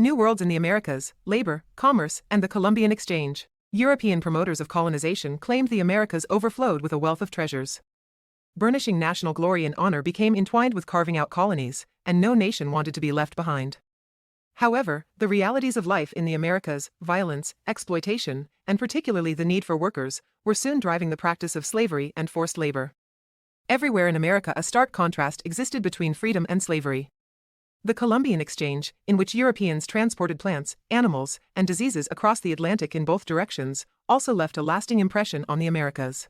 New Worlds in the Americas, Labor, Commerce, and the Columbian Exchange. European promoters of colonization claimed the Americas overflowed with a wealth of treasures. Burnishing national glory and honor became entwined with carving out colonies, and no nation wanted to be left behind. However, the realities of life in the Americas, violence, exploitation, and particularly the need for workers, were soon driving the practice of slavery and forced labor. Everywhere in America a stark contrast existed between freedom and slavery. The Columbian Exchange, in which Europeans transported plants, animals, and diseases across the Atlantic in both directions, also left a lasting impression on the Americas.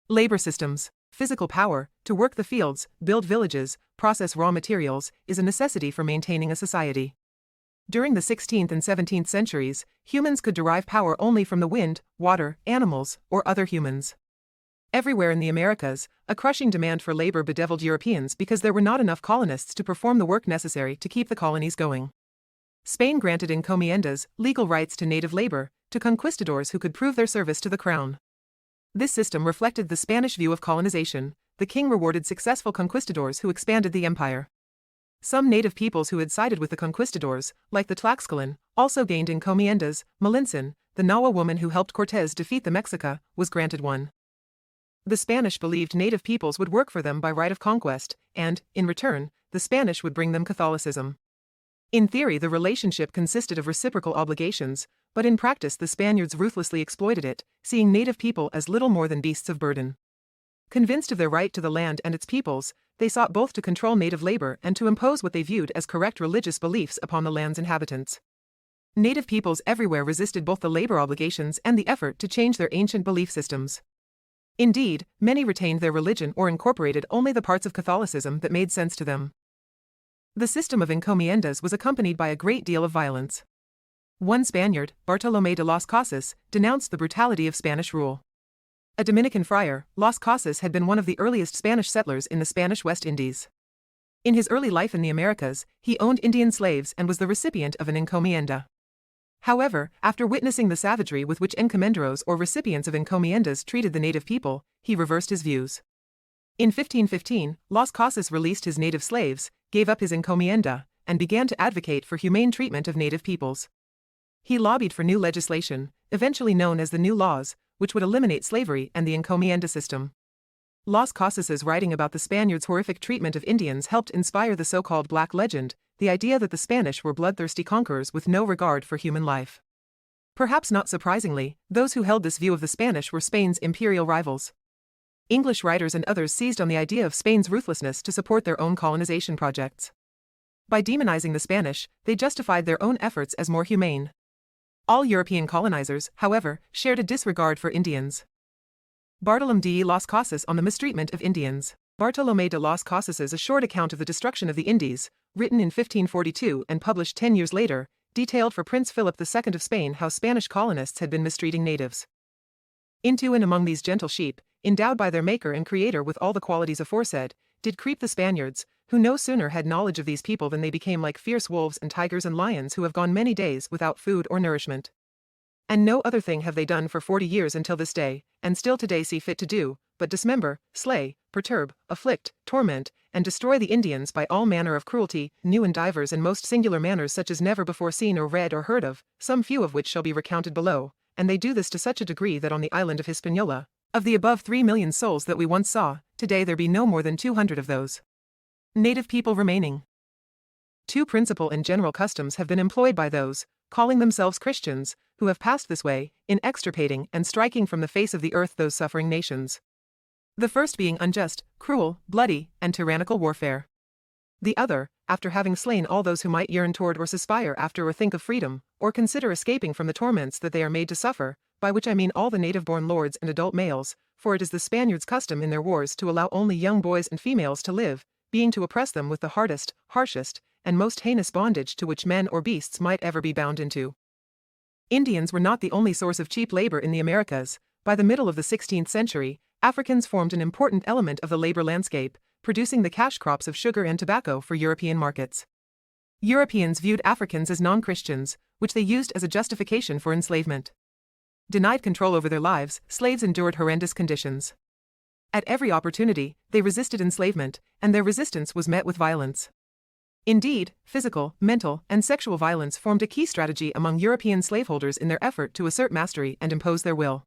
Labor systems. Physical power, to work the fields, build villages, process raw materials, is a necessity for maintaining a society. During the 16th and 17th centuries, humans could derive power only from the wind, water, animals, or other humans. Everywhere in the Americas, a crushing demand for labor bedeviled Europeans because there were not enough colonists to perform the work necessary to keep the colonies going. Spain granted encomiendas, legal rights to native labor, to conquistadors who could prove their service to the crown. This system reflected the Spanish view of colonization. The king rewarded successful conquistadors who expanded the empire. Some native peoples who had sided with the conquistadors, like the Tlaxcalan, also gained encomiendas. Malintzin, the Nahua woman who helped Cortés defeat the Mexica, was granted one. The Spanish believed native peoples would work for them by right of conquest, and, in return, the Spanish would bring them Catholicism. In theory, the relationship consisted of reciprocal obligations, but in practice the Spaniards ruthlessly exploited it, seeing native people as little more than beasts of burden. Convinced of their right to the land and its peoples, they sought both to control native labor and to impose what they viewed as correct religious beliefs upon the land's inhabitants. Native peoples everywhere resisted both the labor obligations and the effort to change their ancient belief systems. Indeed, many retained their religion or incorporated only the parts of Catholicism that made sense to them. The system of encomiendas was accompanied by a great deal of violence. One Spaniard, Bartolomé de las Casas, denounced the brutality of Spanish rule. A Dominican friar, Las Casas had been one of the earliest Spanish settlers in the Spanish West Indies. In his early life in the Americas, he owned Indian slaves and was the recipient of an encomienda. However, after witnessing the savagery with which encomenderos or recipients of encomiendas treated the native people, he reversed his views. In 1515, Las Casas released his native slaves, gave up his encomienda, and began to advocate for humane treatment of native peoples. He lobbied for new legislation, eventually known as the New Laws, which would eliminate slavery and the encomienda system. Las Casas's writing about the Spaniards' horrific treatment of Indians helped inspire the so-called Black Legend, the idea that the Spanish were bloodthirsty conquerors with no regard for human life. Perhaps not surprisingly, those who held this view of the Spanish were Spain's imperial rivals. English writers and others seized on the idea of Spain's ruthlessness to support their own colonization projects. By demonizing the Spanish, they justified their own efforts as more humane. All European colonizers, however, shared a disregard for Indians. Bartolomé de las Casas on the mistreatment of Indians. Bartolomé de las Casas's A Short Account of the Destruction of the Indies, written in 1542 and published 10 years later, detailed for Prince Philip II of Spain how Spanish colonists had been mistreating natives. Into and among these gentle sheep, endowed by their maker and creator with all the qualities aforesaid, did creep the Spaniards, who no sooner had knowledge of these people than they became like fierce wolves and tigers and lions who have gone many days without food or nourishment. And no other thing have they done for 40 years until this day, and still today see fit to do, but dismember, slay, perturb, afflict, torment, and destroy the Indians by all manner of cruelty, new and divers and most singular manners such as never before seen or read or heard of, some few of which shall be recounted below, and they do this to such a degree that on the island of Hispaniola, of the above 3,000,000 souls that we once saw, today there be no more than 200 of those native people remaining. Two principal and general customs have been employed by those, calling themselves Christians, who have passed this way, in extirpating and striking from the face of the earth those suffering nations. The first being unjust, cruel, bloody, and tyrannical warfare. The other, after having slain all those who might yearn toward or suspire after or think of freedom, or consider escaping from the torments that they are made to suffer, by which I mean all the native-born lords and adult males, for it is the Spaniards' custom in their wars to allow only young boys and females to live, being to oppress them with the hardest, harshest, and most heinous bondage to which men or beasts might ever be bound into. Indians were not the only source of cheap labor in the Americas. By the middle of the 16th century, Africans formed an important element of the labor landscape, producing the cash crops of sugar and tobacco for European markets. Europeans viewed Africans as non-Christians, which they used as a justification for enslavement. Denied control over their lives, slaves endured horrendous conditions. At every opportunity, they resisted enslavement, and their resistance was met with violence. Indeed, physical, mental, and sexual violence formed a key strategy among European slaveholders in their effort to assert mastery and impose their will.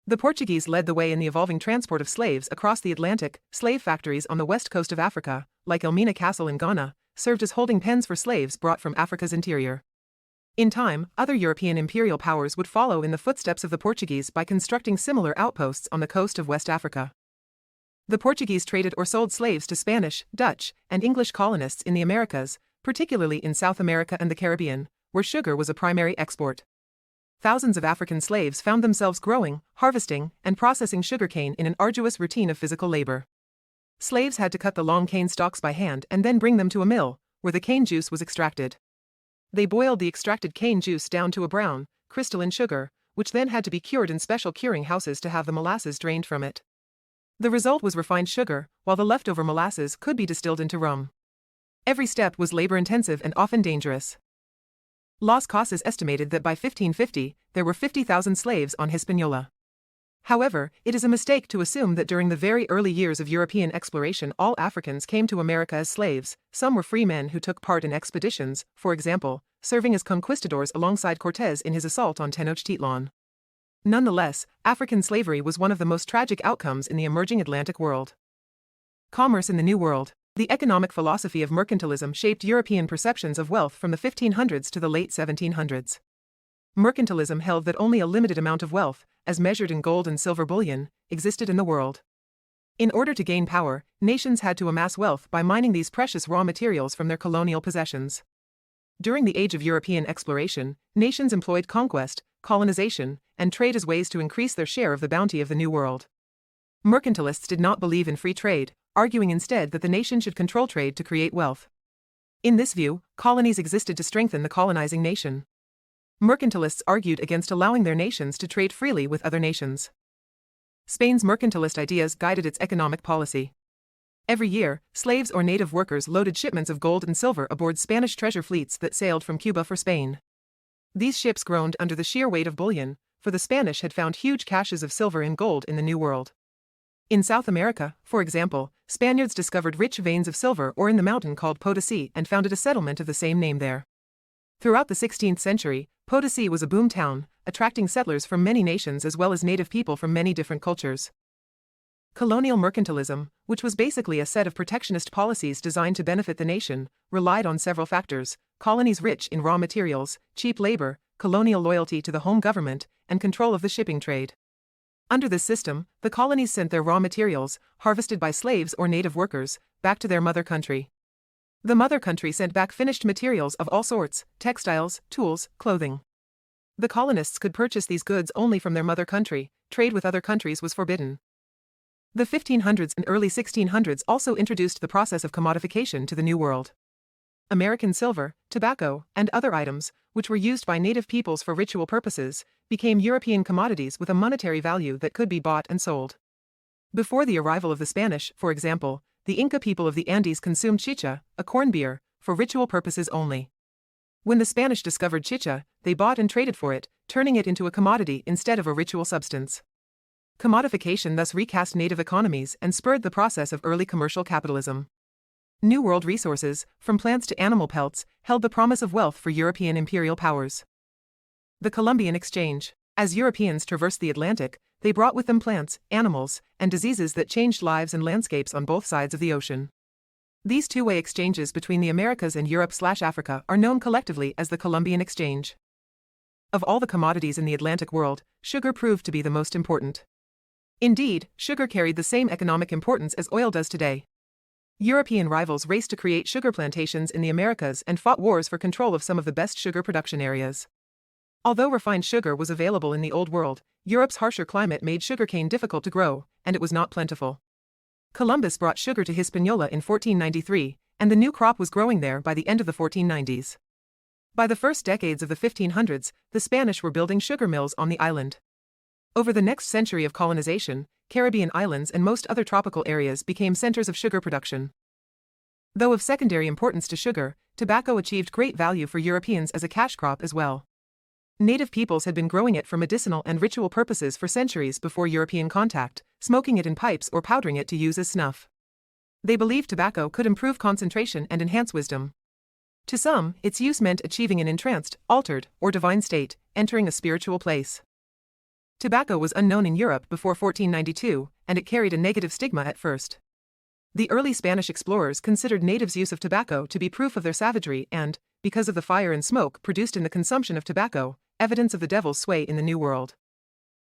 The Portuguese led the way in the evolving transport of slaves across the Atlantic. Slave factories on the west coast of Africa, like Elmina Castle in Ghana, served as holding pens for slaves brought from Africa's interior. In time, other European imperial powers would follow in the footsteps of the Portuguese by constructing similar outposts on the coast of West Africa. The Portuguese traded or sold slaves to Spanish, Dutch, and English colonists in the Americas, particularly in South America and the Caribbean, where sugar was a primary export. Thousands of African slaves found themselves growing, harvesting, and processing sugarcane in an arduous routine of physical labor. Slaves had to cut the long cane stalks by hand and then bring them to a mill, where the cane juice was extracted. They boiled the extracted cane juice down to a brown, crystalline sugar, which then had to be cured in special curing houses to have the molasses drained from it. The result was refined sugar, while the leftover molasses could be distilled into rum. Every step was labor-intensive and often dangerous. Las Casas estimated that by 1550, there were 50,000 slaves on Hispaniola. However, it is a mistake to assume that during the very early years of European exploration all Africans came to America as slaves. Some were free men who took part in expeditions, for example, serving as conquistadors alongside Cortés in his assault on Tenochtitlan. Nonetheless, African slavery was one of the most tragic outcomes in the emerging Atlantic world. Commerce in the New World. The economic philosophy of mercantilism shaped European perceptions of wealth from the 1500s to the late 1700s. Mercantilism held that only a limited amount of wealth, as measured in gold and silver bullion, existed in the world. In order to gain power, nations had to amass wealth by mining these precious raw materials from their colonial possessions. During the age of European exploration, nations employed conquest, colonization, and trade as ways to increase their share of the bounty of the New World. Mercantilists did not believe in free trade, arguing instead that the nation should control trade to create wealth. In this view, colonies existed to strengthen the colonizing nation. Mercantilists argued against allowing their nations to trade freely with other nations. Spain's mercantilist ideas guided its economic policy. Every year, slaves or native workers loaded shipments of gold and silver aboard Spanish treasure fleets that sailed from Cuba for Spain. These ships groaned under the sheer weight of bullion, for the Spanish had found huge caches of silver and gold in the New World. In South America, for example, Spaniards discovered rich veins of silver ore in the mountain called Potosí and founded a settlement of the same name there. Throughout the 16th century, Potosí was a boom town, attracting settlers from many nations as well as native people from many different cultures. Colonial mercantilism, which was basically a set of protectionist policies designed to benefit the nation, relied on several factors: colonies rich in raw materials, cheap labor, colonial loyalty to the home government, and control of the shipping trade. Under this system, the colonies sent their raw materials, harvested by slaves or native workers, back to their mother country. The mother country sent back finished materials of all sorts: textiles, tools, clothing. The colonists could purchase these goods only from their mother country. Trade with other countries was forbidden. The 1500s and early 1600s also introduced the process of commodification to the New World. American silver, tobacco, and other items, which were used by native peoples for ritual purposes, became European commodities with a monetary value that could be bought and sold. Before the arrival of the Spanish, for example, the Inca people of the Andes consumed chicha, a corn beer, for ritual purposes only. When the Spanish discovered chicha, they bought and traded for it, turning it into a commodity instead of a ritual substance. Commodification thus recast native economies and spurred the process of early commercial capitalism. New World resources, from plants to animal pelts, held the promise of wealth for European imperial powers. The Columbian Exchange. As Europeans traversed the Atlantic, they brought with them plants, animals, and diseases that changed lives and landscapes on both sides of the ocean. These two-way exchanges between the Americas and Europe/Africa are known collectively as the Columbian Exchange. Of all the commodities in the Atlantic world, sugar proved to be the most important. Indeed, sugar carried the same economic importance as oil does today. European rivals raced to create sugar plantations in the Americas and fought wars for control of some of the best sugar production areas. Although refined sugar was available in the Old World, Europe's harsher climate made sugarcane difficult to grow, and it was not plentiful. Columbus brought sugar to Hispaniola in 1493, and the new crop was growing there by the end of the 1490s. By the first decades of the 1500s, the Spanish were building sugar mills on the island. Over the next century of colonization, Caribbean islands and most other tropical areas became centers of sugar production. Though of secondary importance to sugar, tobacco achieved great value for Europeans as a cash crop as well. Native peoples had been growing it for medicinal and ritual purposes for centuries before European contact, smoking it in pipes or powdering it to use as snuff. They believed tobacco could improve concentration and enhance wisdom. To some, its use meant achieving an entranced, altered, or divine state, entering a spiritual place. Tobacco was unknown in Europe before 1492, and it carried a negative stigma at first. The early Spanish explorers considered natives' use of tobacco to be proof of their savagery and, because of the fire and smoke produced in the consumption of tobacco, evidence of the devil's sway in the New World.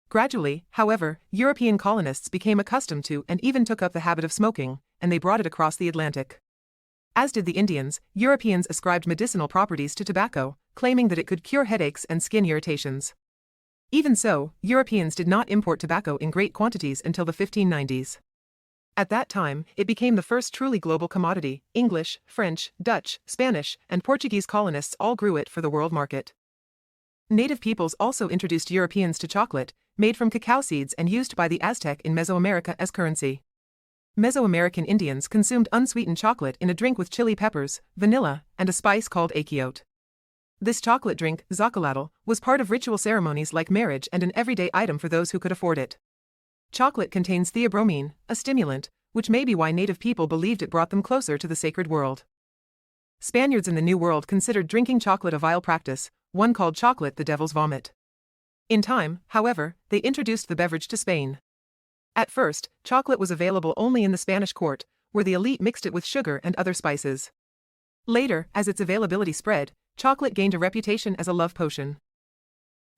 Gradually, however, European colonists became accustomed to and even took up the habit of smoking, and they brought it across the Atlantic. As did the Indians, Europeans ascribed medicinal properties to tobacco, claiming that it could cure headaches and skin irritations. Even so, Europeans did not import tobacco in great quantities until the 1590s. At that time, it became the first truly global commodity. English, French, Dutch, Spanish, and Portuguese colonists all grew it for the world market. Native peoples also introduced Europeans to chocolate, made from cacao seeds and used by the Aztec in Mesoamerica as currency. Mesoamerican Indians consumed unsweetened chocolate in a drink with chili peppers, vanilla, and a spice called aquiote. This chocolate drink, zacalatl, was part of ritual ceremonies like marriage and an everyday item for those who could afford it. Chocolate contains theobromine, a stimulant, which may be why native people believed it brought them closer to the sacred world. Spaniards in the New World considered drinking chocolate a vile practice, one called chocolate the devil's vomit. In time, however, they introduced the beverage to Spain. At first, chocolate was available only in the Spanish court, where the elite mixed it with sugar and other spices. Later, as its availability spread, chocolate gained a reputation as a love potion.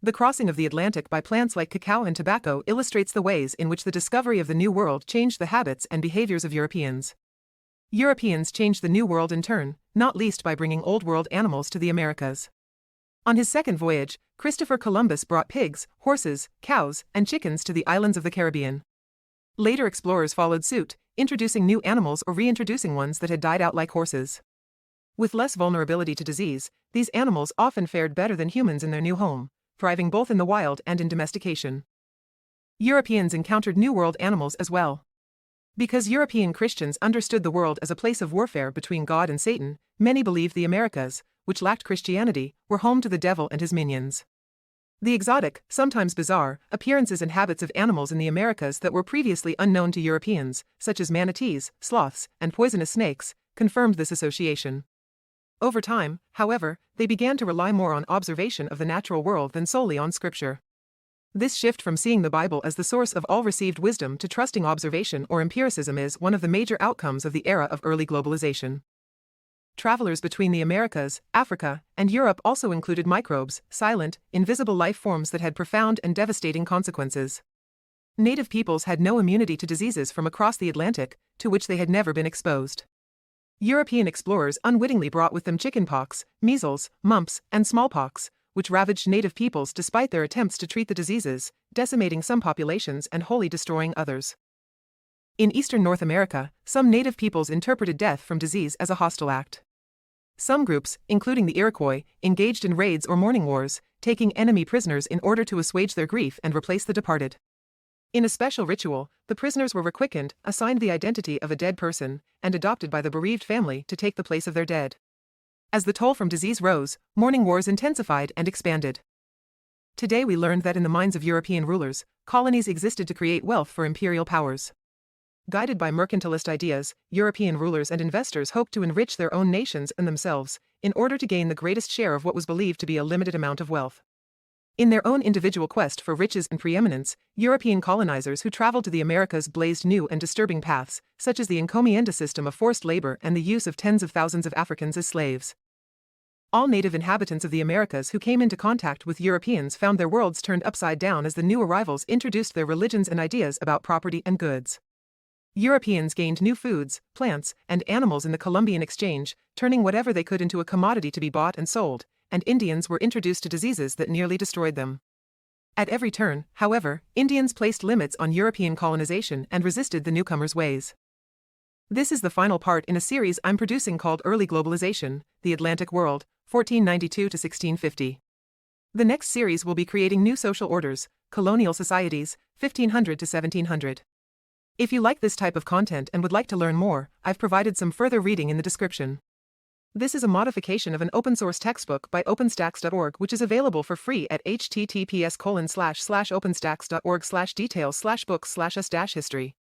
The crossing of the Atlantic by plants like cacao and tobacco illustrates the ways in which the discovery of the New World changed the habits and behaviors of Europeans. Europeans changed the New World in turn, not least by bringing Old World animals to the Americas. On his second voyage, Christopher Columbus brought pigs, horses, cows, and chickens to the islands of the Caribbean. Later explorers followed suit, introducing new animals or reintroducing ones that had died out like horses. With less vulnerability to disease, these animals often fared better than humans in their new home, thriving both in the wild and in domestication. Europeans encountered New World animals as well. Because European Christians understood the world as a place of warfare between God and Satan, many believed the Americas, which lacked Christianity, were home to the devil and his minions. The exotic, sometimes bizarre, appearances and habits of animals in the Americas that were previously unknown to Europeans, such as manatees, sloths, and poisonous snakes, confirmed this association. Over time, however, they began to rely more on observation of the natural world than solely on scripture. This shift from seeing the Bible as the source of all received wisdom to trusting observation or empiricism is one of the major outcomes of the era of early globalization. Travelers between the Americas, Africa, and Europe also included microbes, silent, invisible life forms that had profound and devastating consequences. Native peoples had no immunity to diseases from across the Atlantic, to which they had never been exposed. European explorers unwittingly brought with them chickenpox, measles, mumps, and smallpox, which ravaged native peoples despite their attempts to treat the diseases, decimating some populations and wholly destroying others. In eastern North America, some native peoples interpreted death from disease as a hostile act. Some groups, including the Iroquois, engaged in raids or mourning wars, taking enemy prisoners in order to assuage their grief and replace the departed. In a special ritual, the prisoners were requickened, assigned the identity of a dead person, and adopted by the bereaved family to take the place of their dead. As the toll from disease rose, mourning wars intensified and expanded. Today we learned that in the minds of European rulers, colonies existed to create wealth for imperial powers. Guided by mercantilist ideas, European rulers and investors hoped to enrich their own nations and themselves, in order to gain the greatest share of what was believed to be a limited amount of wealth. In their own individual quest for riches and preeminence, European colonizers who traveled to the Americas blazed new and disturbing paths, such as the encomienda system of forced labor and the use of tens of thousands of Africans as slaves. All native inhabitants of the Americas who came into contact with Europeans found their worlds turned upside down as the new arrivals introduced their religions and ideas about property and goods. Europeans gained new foods, plants, and animals in the Columbian Exchange, turning whatever they could into a commodity to be bought and sold, and Indians were introduced to diseases that nearly destroyed them. At every turn, however, Indians placed limits on European colonization and resisted the newcomers' ways. This is the final part in a series I'm producing called Early Globalization, The Atlantic World, 1492 to 1650. The next series will be creating new social orders, colonial societies, 1500 to 1700. If you like this type of content and would like to learn more, I've provided some further reading in the description. This is a modification of an open-source textbook by openstax.org which is available for free at https://openstax.org/details/books/us-history.